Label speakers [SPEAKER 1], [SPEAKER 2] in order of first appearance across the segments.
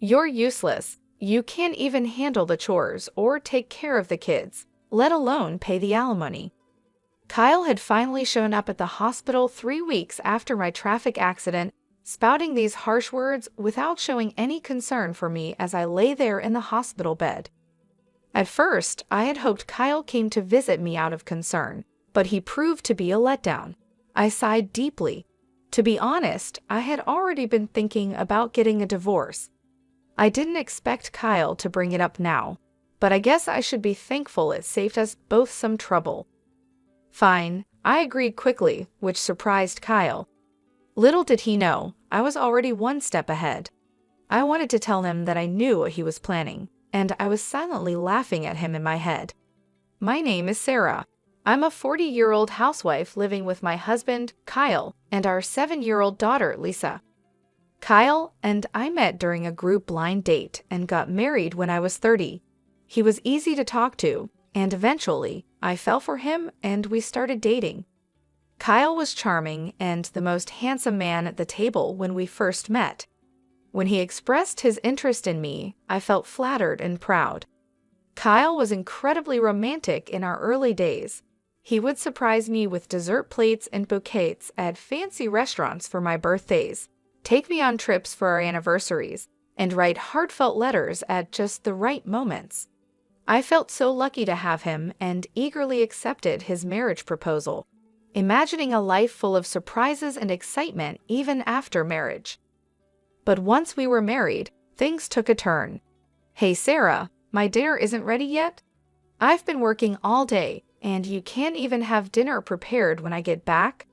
[SPEAKER 1] You're useless. You can't even handle the chores or take care of the kids, let alone pay the alimony. Kyle had finally shown up at the hospital 3 weeks after my traffic accident, spouting these harsh words without showing any concern for me as I lay there in the hospital bed. At first, I had hoped Kyle came to visit me out of concern, but he proved to be a letdown. I sighed deeply. To be honest, I had already been thinking about getting a divorce. I didn't expect Kyle to bring it up now, but I guess I should be thankful it saved us both some trouble. Fine, I agreed quickly, which surprised Kyle. Little did he know, I was already one step ahead. I wanted to tell him that I knew what he was planning, and I was silently laughing at him in my head. My name is Sarah. I'm a 40-year-old housewife living with my husband, Kyle, and our 7-year-old daughter, Lisa. Kyle and I met during a group blind date and got married when I was 30. He was easy to talk to, and eventually, I fell for him and we started dating. Kyle was charming and the most handsome man at the table when we first met. When he expressed his interest in me, I felt flattered and proud. Kyle was incredibly romantic in our early days. He would surprise me with dessert plates and bouquets at fancy restaurants for my birthdays, take me on trips for our anniversaries, and write heartfelt letters at just the right moments. I felt so lucky to have him and eagerly accepted his marriage proposal, imagining a life full of surprises and excitement even after marriage. But once we were married, things took a turn. "Hey Sarah, my dinner isn't ready yet? I've been working all day, and you can't even have dinner prepared when I get back?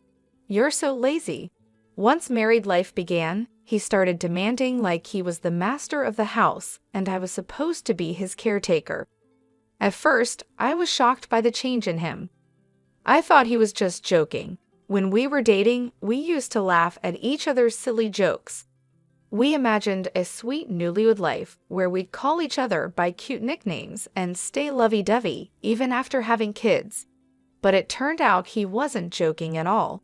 [SPEAKER 1] You're so lazy." Once married life began, he started demanding like he was the master of the house and I was supposed to be his caretaker. At first, I was shocked by the change in him. I thought he was just joking. When we were dating, we used to laugh at each other's silly jokes. We imagined a sweet newlywed life where we'd call each other by cute nicknames and stay lovey-dovey even after having kids. But it turned out he wasn't joking at all.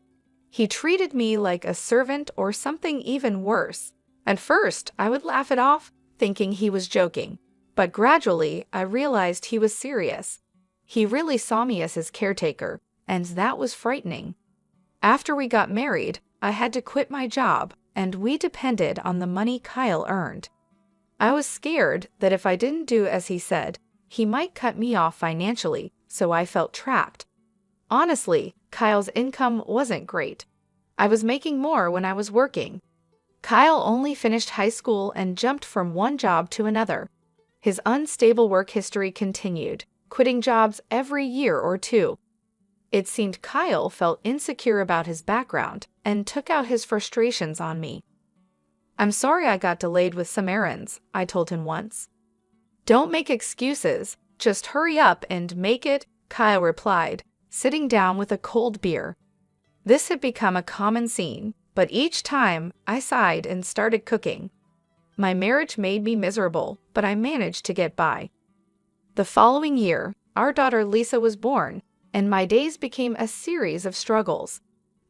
[SPEAKER 1] He treated me like a servant or something even worse. At first, I would laugh it off, thinking he was joking. But gradually, I realized he was serious. He really saw me as his caretaker, and that was frightening. After we got married, I had to quit my job, and we depended on the money Kyle earned. I was scared that if I didn't do as he said, he might cut me off financially, so I felt trapped. Honestly, Kyle's income wasn't great. I was making more when I was working. Kyle only finished high school and jumped from one job to another. His unstable work history continued, quitting jobs every year or two. It seemed Kyle felt insecure about his background and took out his frustrations on me. "I'm sorry I got delayed with some errands," I told him once. "Don't make excuses, just hurry up and make it," Kyle replied, sitting down with a cold beer. This had become a common scene, but each time I sighed and started cooking. My marriage made me miserable, but I managed to get by. The following year, our daughter Lisa was born, and my days became a series of struggles.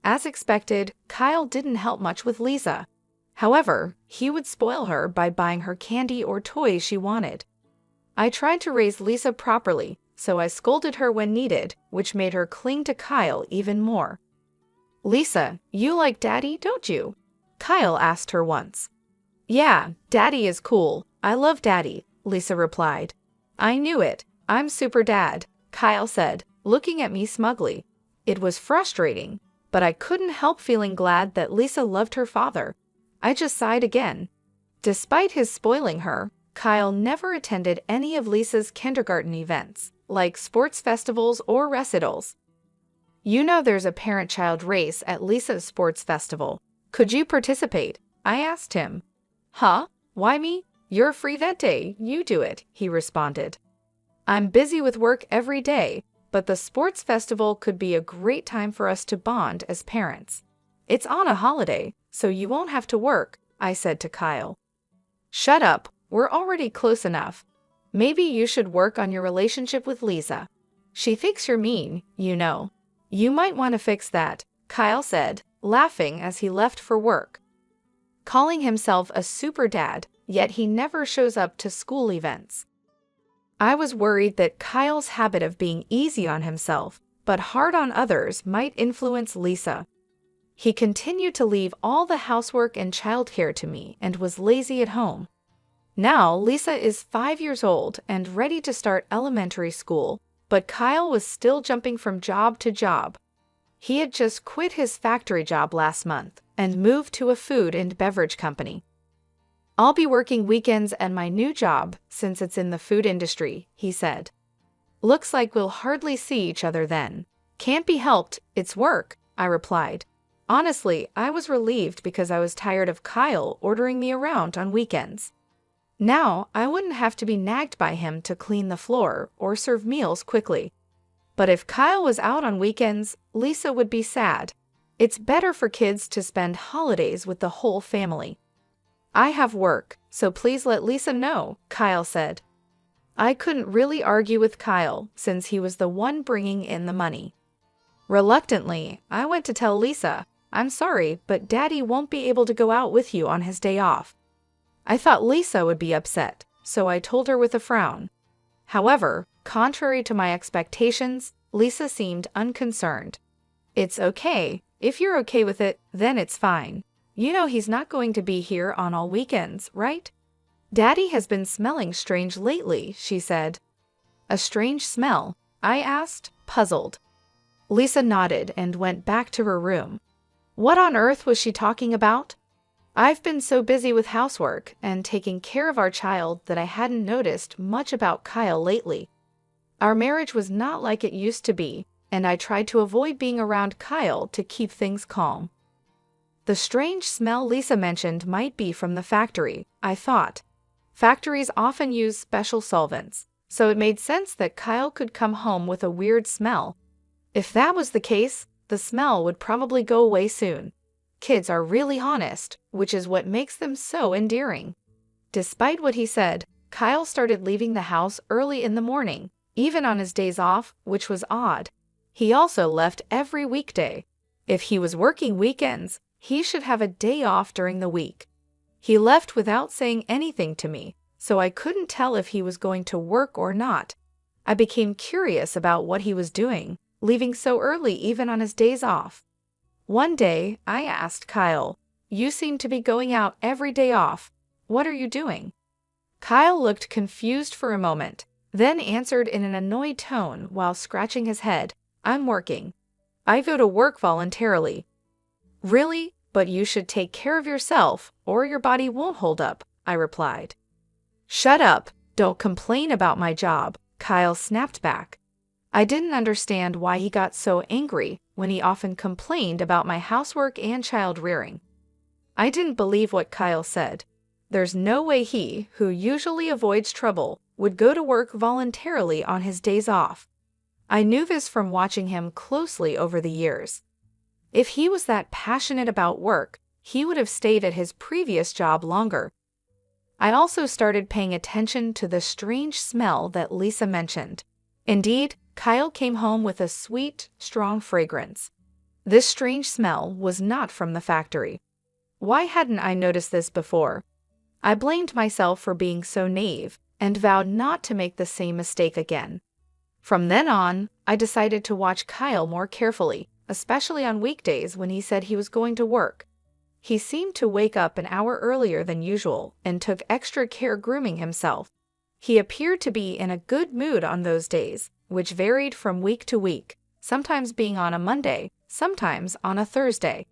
[SPEAKER 1] As expected, Kyle didn't help much with Lisa. However, he would spoil her by buying her candy or toys she wanted. I tried to raise Lisa properly, so I scolded her when needed, which made her cling to Kyle even more. "Lisa, you like Daddy, don't you?" Kyle asked her once. "Yeah, Daddy is cool. I love Daddy," Lisa replied. "I knew it. I'm super dad," Kyle said, looking at me smugly. It was frustrating, but I couldn't help feeling glad that Lisa loved her father. I just sighed again. Despite his spoiling her, Kyle never attended any of Lisa's kindergarten events, like sports festivals or recitals. "You know there's a parent-child race at Lisa's sports festival. Could you participate?" I asked him. "Huh? Why me? You're free that day, you do it," he responded. "I'm busy with work every day, but the sports festival could be a great time for us to bond as parents. It's on a holiday, so you won't have to work," I said to Kyle. "Shut up, we're already close enough. Maybe you should work on your relationship with Lisa. She thinks you're mean, you know. You might want to fix that," Kyle said, laughing as he left for work. Calling himself a super dad, yet he never shows up to school events. I was worried that Kyle's habit of being easy on himself but hard on others might influence Lisa. He continued to leave all the housework and childcare to me and was lazy at home. Now, Lisa is 5 years old and ready to start elementary school, but Kyle was still jumping from job to job. He had just quit his factory job last month and moved to a food and beverage company. "I'll be working weekends at my new job since it's in the food industry," he said. "Looks like we'll hardly see each other then." "Can't be helped, it's work," I replied. Honestly, I was relieved because I was tired of Kyle ordering me around on weekends. Now, I wouldn't have to be nagged by him to clean the floor or serve meals quickly. But if Kyle was out on weekends, Lisa would be sad. It's better for kids to spend holidays with the whole family. "I have work, so please let Lisa know," Kyle said. I couldn't really argue with Kyle since he was the one bringing in the money. Reluctantly, I went to tell Lisa, "I'm sorry, but Daddy won't be able to go out with you on his day off." I thought Lisa would be upset, so I told her with a frown. However, contrary to my expectations, Lisa seemed unconcerned. "It's okay. If you're okay with it, then it's fine. You know he's not going to be here on all weekends, right?" "Daddy has been smelling strange lately," she said. "A strange smell?" I asked, puzzled. Lisa nodded and went back to her room. What on earth was she talking about? I've been so busy with housework and taking care of our child that I hadn't noticed much about Kyle lately. Our marriage was not like it used to be, and I tried to avoid being around Kyle to keep things calm. The strange smell Lisa mentioned might be from the factory, I thought. Factories often use special solvents, so it made sense that Kyle could come home with a weird smell. If that was the case, the smell would probably go away soon. Kids are really honest, which is what makes them so endearing. Despite what he said, Kyle started leaving the house early in the morning, even on his days off, which was odd. He also left every weekday. If he was working weekends, he should have a day off during the week. He left without saying anything to me, so I couldn't tell if he was going to work or not. I became curious about what he was doing, leaving so early even on his days off. One day, I asked Kyle, "You seem to be going out every day off. What are you doing?" Kyle looked confused for a moment, then answered in an annoyed tone while scratching his head, "I'm working. I go to work voluntarily." "Really? But you should take care of yourself, or your body won't hold up," I replied. "Shut up, don't complain about my job," Kyle snapped back. I didn't understand why he got so angry when he often complained about my housework and child rearing. I didn't believe what Kyle said. There's no way he, who usually avoids trouble, would go to work voluntarily on his days off. I knew this from watching him closely over the years. If he was that passionate about work, he would have stayed at his previous job longer. I also started paying attention to the strange smell that Lisa mentioned. Indeed, Kyle came home with a sweet, strong fragrance. This strange smell was not from the factory. Why hadn't I noticed this before? I blamed myself for being so naive and vowed not to make the same mistake again. From then on, I decided to watch Kyle more carefully, especially on weekdays when he said he was going to work. He seemed to wake up an hour earlier than usual and took extra care grooming himself. He appeared to be in a good mood on those days, which varied from week to week, sometimes being on a Monday, sometimes on a Thursday.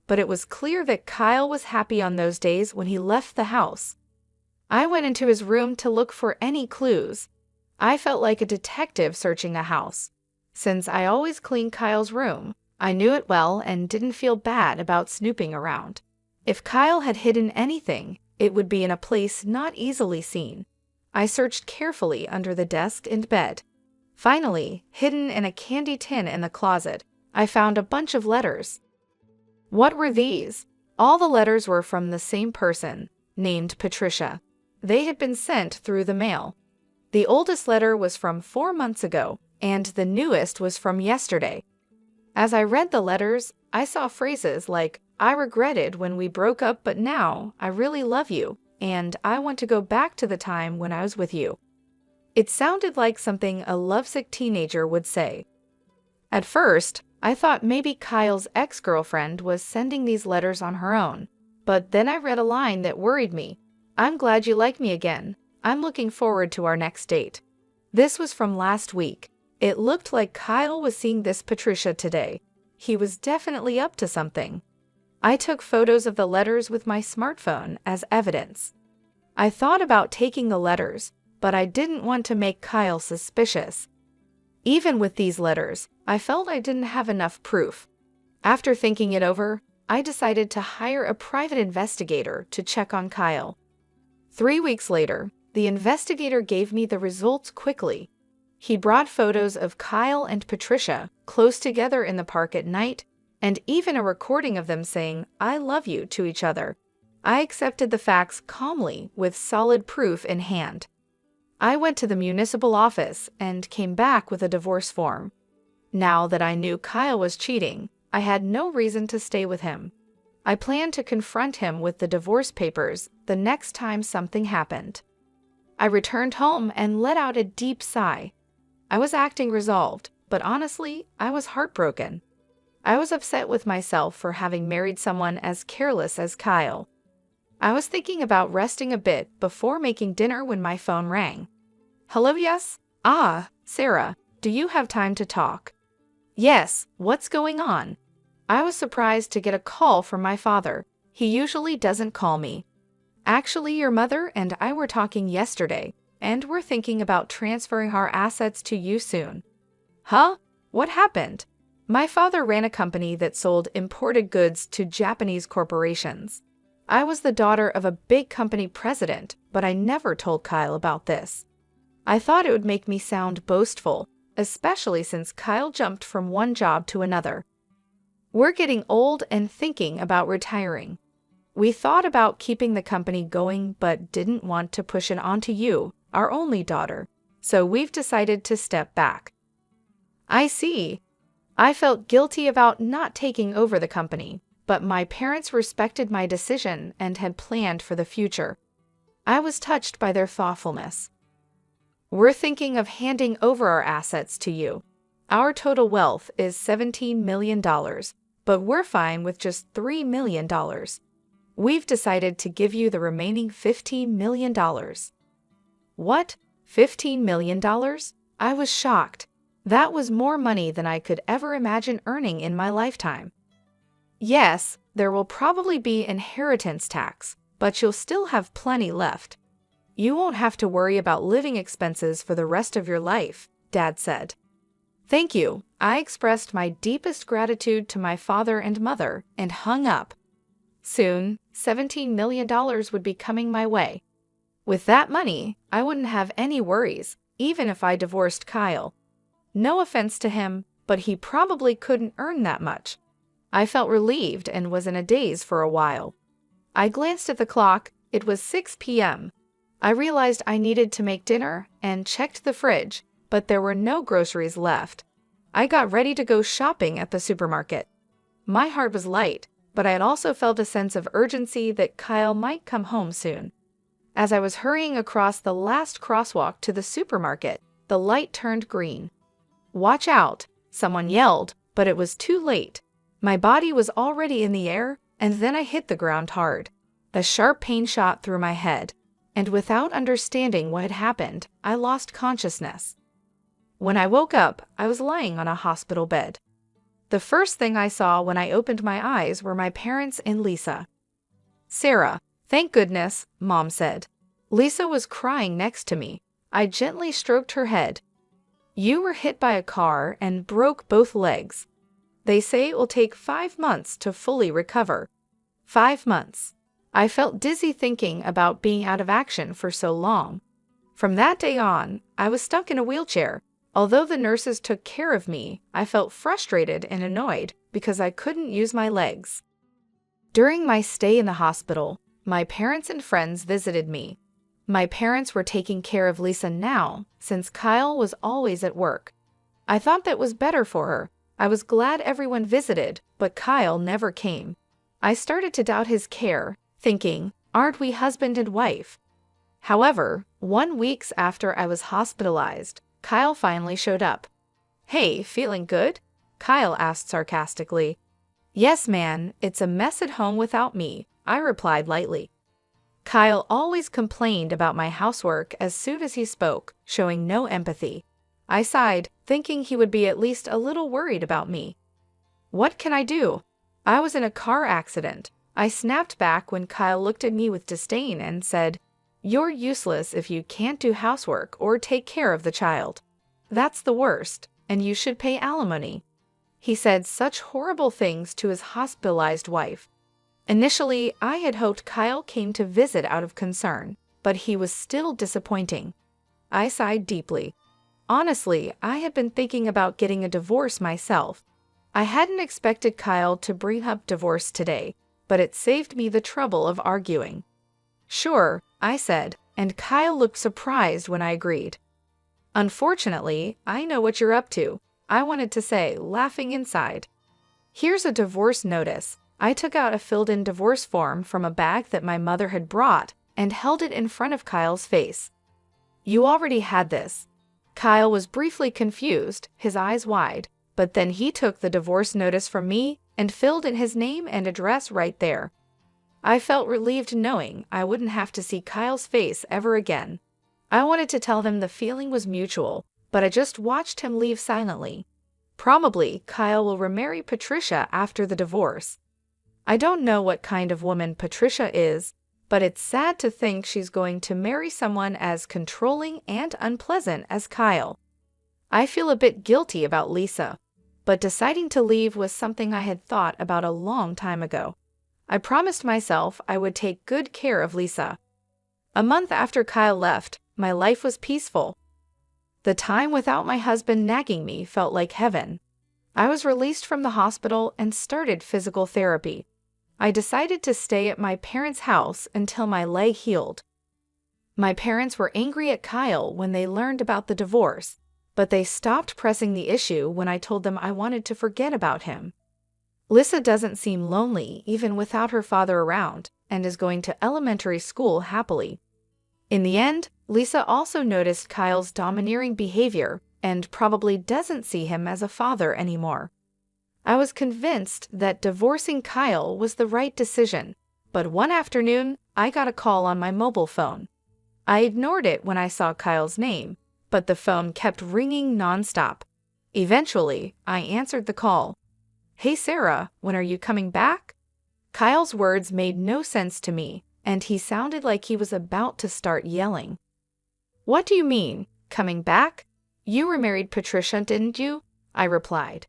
[SPEAKER 1] But it was clear that Kyle was happy on those days when he left the house. I went into his room to look for any clues. I felt like a detective searching a house. Since I always clean Kyle's room, I knew it well and didn't feel bad about snooping around. If Kyle had hidden anything, it would be in a place not easily seen. I searched carefully under the desk and bed. Finally, hidden in a candy tin in the closet, I found a bunch of letters. What were these? All the letters were from the same person, named Patricia. They had been sent through the mail. The oldest letter was from 4 months ago, and the newest was from yesterday. As I read the letters, I saw phrases like, "I regretted when we broke up, but now I really love you," and I want to go back to the time when I was with you." It sounded like something a lovesick teenager would say. At first, I thought maybe Kyle's ex-girlfriend was sending these letters on her own, but then I read a line that worried me. "I'm glad you like me again. I'm looking forward to our next date." This was from last week. It looked like Kyle was seeing this Patricia today. He was definitely up to something. I took photos of the letters with my smartphone as evidence. I thought about taking the letters, but I didn't want to make Kyle suspicious. Even with these letters, I felt I didn't have enough proof. After thinking it over, I decided to hire a private investigator to check on Kyle. 3 weeks later, the investigator gave me the results quickly. He brought photos of Kyle and Patricia close together in the park at night, and even a recording of them saying, "I love you" to each other. I accepted the facts calmly with solid proof in hand. I went to the municipal office and came back with a divorce form. Now that I knew Kyle was cheating, I had no reason to stay with him. I planned to confront him with the divorce papers the next time something happened. I returned home and let out a deep sigh. I was acting resolved, but honestly, I was heartbroken. I was upset with myself for having married someone as careless as Kyle. I was thinking about resting a bit before making dinner when my phone rang. "Hello, yes? Ah, Sarah, do you have time to talk?" "Yes, what's going on?" I was surprised to get a call from my father. He usually doesn't call me. "Actually, your mother and I were talking yesterday, and we're thinking about transferring our assets to you soon." "Huh? What happened?" My father ran a company that sold imported goods to Japanese corporations. I was the daughter of a big company president, but I never told Kyle about this. I thought it would make me sound boastful, especially since Kyle jumped from one job to another. "We're getting old and thinking about retiring. We thought about keeping the company going but didn't want to push it onto you, our only daughter, so we've decided to step back." "I see." I felt guilty about not taking over the company, but my parents respected my decision and had planned for the future. I was touched by their thoughtfulness. "We're thinking of handing over our assets to you. Our total wealth is $17 million, but we're fine with just $3 million. We've decided to give you the remaining $15 million. "What? $15 million? I was shocked. That was more money than I could ever imagine earning in my lifetime. "Yes, there will probably be inheritance tax, but you'll still have plenty left. You won't have to worry about living expenses for the rest of your life," Dad said. "Thank you." I expressed my deepest gratitude to my father and mother and hung up. Soon, $17 million would be coming my way. With that money, I wouldn't have any worries, even if I divorced Kyle. No offense to him, but he probably couldn't earn that much. I felt relieved and was in a daze for a while. I glanced at the clock. It was 6 p.m. I realized I needed to make dinner and checked the fridge, but there were no groceries left. I got ready to go shopping at the supermarket. My heart was light, but I had also felt a sense of urgency that Kyle might come home soon. As I was hurrying across the last crosswalk to the supermarket, the light turned green. "Watch out!" someone yelled, but it was too late. My body was already in the air, and then I hit the ground hard. The sharp pain shot through my head, and without understanding what had happened, I lost consciousness. When I woke up, I was lying on a hospital bed. The first thing I saw when I opened my eyes were my parents and Lisa. "Sarah, thank goodness," Mom said. Lisa was crying next to me. I gently stroked her head. "You were hit by a car and broke both legs. They say it will take 5 months to fully recover." 5 months. I felt dizzy thinking about being out of action for so long. From that day on, I was stuck in a wheelchair. Although the nurses took care of me, I felt frustrated and annoyed because I couldn't use my legs. During my stay in the hospital, my parents and friends visited me. My parents were taking care of Lisa now, since Kyle was always at work. I thought that was better for her. I was glad everyone visited, but Kyle never came. I started to doubt his care, thinking, Aren't we husband and wife? However, 1 week after I was hospitalized, Kyle finally showed up. Hey, feeling good? Kyle asked sarcastically. Yes, man, it's a mess at home without me, I replied lightly. Kyle always complained about my housework as soon as he spoke, showing no empathy. I sighed, thinking he would be at least a little worried about me. What can I do? I was in a car accident. I snapped back when Kyle looked at me with disdain and said, You're useless if you can't do housework or take care of the child. That's the worst, and you should pay alimony. He said such horrible things to his hospitalized wife. Initially, I had hoped Kyle came to visit out of concern, but he was still disappointing. I sighed deeply. Honestly, I had been thinking about getting a divorce myself. I hadn't expected Kyle to bring up divorce today, but it saved me the trouble of arguing. Sure, I said, and Kyle looked surprised when I agreed. Unfortunately, I know what you're up to, I wanted to say, laughing inside. Here's a divorce notice. I took out a filled-in divorce form from a bag that my mother had brought and held it in front of Kyle's face. You already had this. Kyle was briefly confused, his eyes wide, but then he took the divorce notice from me and filled in his name and address right there. I felt relieved knowing I wouldn't have to see Kyle's face ever again. I wanted to tell them the feeling was mutual, but I just watched him leave silently. Probably Kyle will remarry Patricia after the divorce. I don't know what kind of woman Patricia is, but it's sad to think she's going to marry someone as controlling and unpleasant as Kyle. I feel a bit guilty about Lisa, but deciding to leave was something I had thought about a long time ago. I promised myself I would take good care of Lisa. A month after Kyle left, my life was peaceful. The time without my husband nagging me felt like heaven. I was released from the hospital and started physical therapy. I decided to stay at my parents' house until my leg healed. My parents were angry at Kyle when they learned about the divorce, but they stopped pressing the issue when I told them I wanted to forget about him. Lisa doesn't seem lonely even without her father around and is going to elementary school happily. In the end, Lisa also noticed Kyle's domineering behavior and probably doesn't see him as a father anymore. I was convinced that divorcing Kyle was the right decision, but one afternoon, I got a call on my mobile phone. I ignored it when I saw Kyle's name, but the phone kept ringing nonstop. Eventually, I answered the call. Hey Sarah, when are you coming back? Kyle's words made no sense to me, and he sounded like he was about to start yelling. What do you mean, coming back? You remarried Patricia, didn't you? I replied.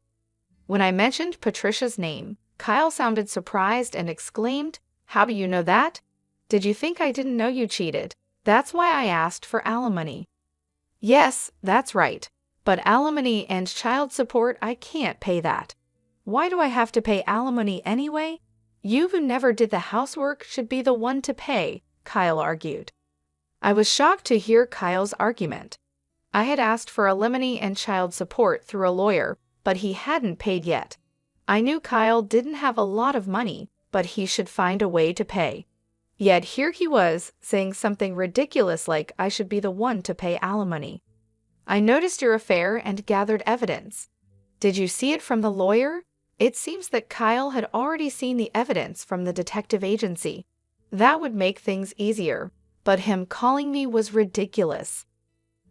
[SPEAKER 1] When I mentioned Patricia's name, Kyle sounded surprised and exclaimed, How do you know that? Did you think I didn't know you cheated? That's why I asked for alimony. Yes, that's right. But alimony and child support, I can't pay that. Why do I have to pay alimony anyway? You who never did the housework should be the one to pay, Kyle argued. I was shocked to hear Kyle's argument. I had asked for alimony and child support through a lawyer, but he hadn't paid yet. I knew Kyle didn't have a lot of money, but he should find a way to pay. Yet here he was, saying something ridiculous like I should be the one to pay alimony. I noticed your affair and gathered evidence. Did you see it from the lawyer? It seems that Kyle had already seen the evidence from the detective agency. That would make things easier, but him calling me was ridiculous.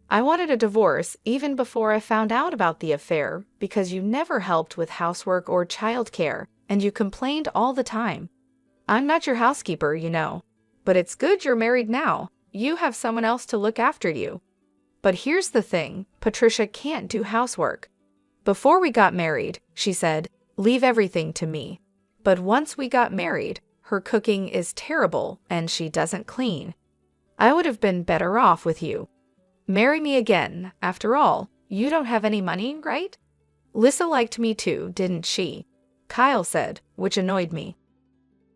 [SPEAKER 1] I wanted a divorce even before I found out about the affair because you never helped with housework or childcare, and you complained all the time. I'm not your housekeeper, you know, but it's good you're married now. You have someone else to look after you. But here's the thing, Patricia can't do housework. Before we got married, she said, leave everything to me. But once we got married, her cooking is terrible and she doesn't clean. I would have been better off with you. Marry me again. After all, you don't have any money, right? Lisa liked me too, didn't she? Kyle said, which annoyed me.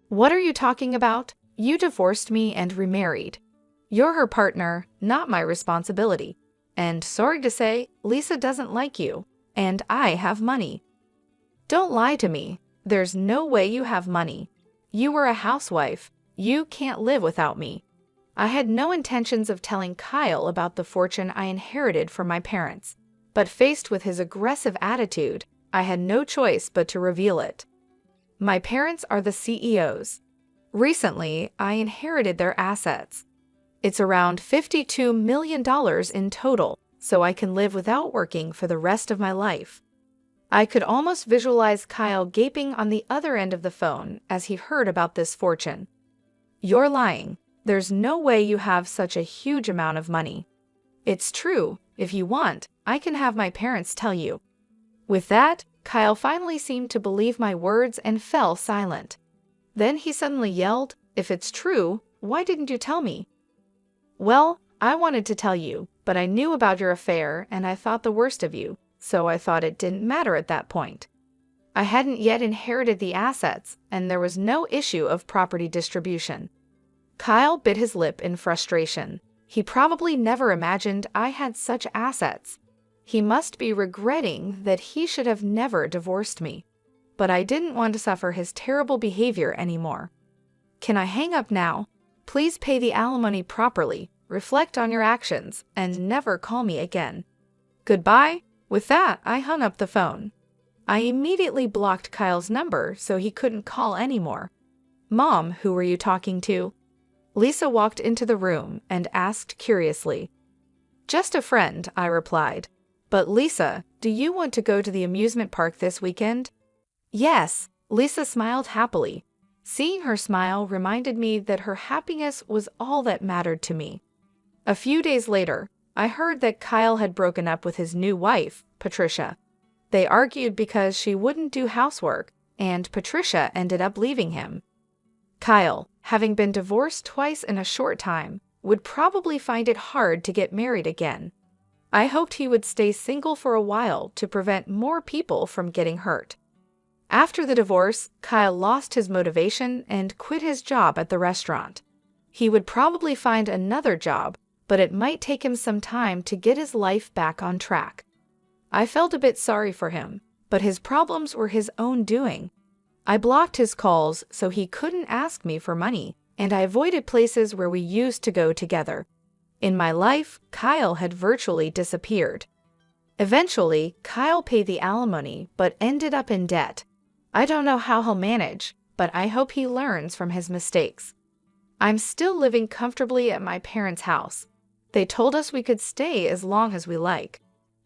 [SPEAKER 1] What are you talking about? You divorced me and remarried. You're her partner, not my responsibility. And sorry to say, Lisa doesn't like you, and I have money. Don't lie to me. There's no way you have money. You were a housewife. You can't live without me. I had no intentions of telling Kyle about the fortune I inherited from my parents, but faced with his aggressive attitude, I had no choice but to reveal it. My parents are the CEOs. Recently, I inherited their assets. It's around $52 million in total, so I can live without working for the rest of my life. I could almost visualize Kyle gaping on the other end of the phone as he heard about this fortune. You're lying. There's no way you have such a huge amount of money. It's true. If you want, I can have my parents tell you. With that, Kyle finally seemed to believe my words and fell silent. Then he suddenly yelled, "If it's true, why didn't you tell me?" Well, I wanted to tell you, but I knew about your affair and I thought the worst of you, so I thought it didn't matter at that point. I hadn't yet inherited the assets, and there was no issue of property distribution. Kyle bit his lip in frustration. He probably never imagined I had such assets. He must be regretting that he should have never divorced me. But I didn't want to suffer his terrible behavior anymore. Can I hang up now? Please pay the alimony properly, reflect on your actions, and never call me again. Goodbye. With that, I hung up the phone. I immediately blocked Kyle's number so he couldn't call anymore. Mom, who were you talking to? Lisa walked into the room and asked curiously. Just a friend, I replied. But Lisa, do you want to go to the amusement park this weekend? Yes, Lisa smiled happily. Seeing her smile reminded me that her happiness was all that mattered to me. A few days later, I heard that Kyle had broken up with his new wife, Patricia. They argued because she wouldn't do housework, and Patricia ended up leaving him. Kyle, having been divorced twice in a short time, would probably find it hard to get married again. I hoped he would stay single for a while to prevent more people from getting hurt. After the divorce, Kyle lost his motivation and quit his job at the restaurant. He would probably find another job, but it might take him some time to get his life back on track. I felt a bit sorry for him, but his problems were his own doing. I blocked his calls so he couldn't ask me for money, and I avoided places where we used to go together. In my life, Kyle had virtually disappeared. Eventually, Kyle paid the alimony but ended up in debt. I don't know how he'll manage, but I hope he learns from his mistakes. I'm still living comfortably at my parents' house. They told us we could stay as long as we like.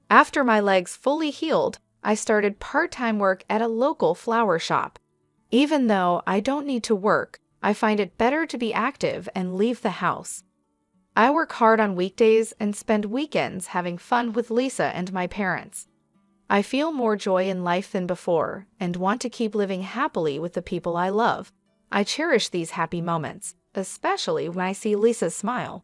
[SPEAKER 1] After my legs fully healed, I started part-time work at a local flower shop. Even though I don't need to work, I find it better to be active and leave the house. I work hard on weekdays and spend weekends having fun with Lisa and my parents. I feel more joy in life than before and want to keep living happily with the people I love. I cherish these happy moments, especially when I see Lisa smile.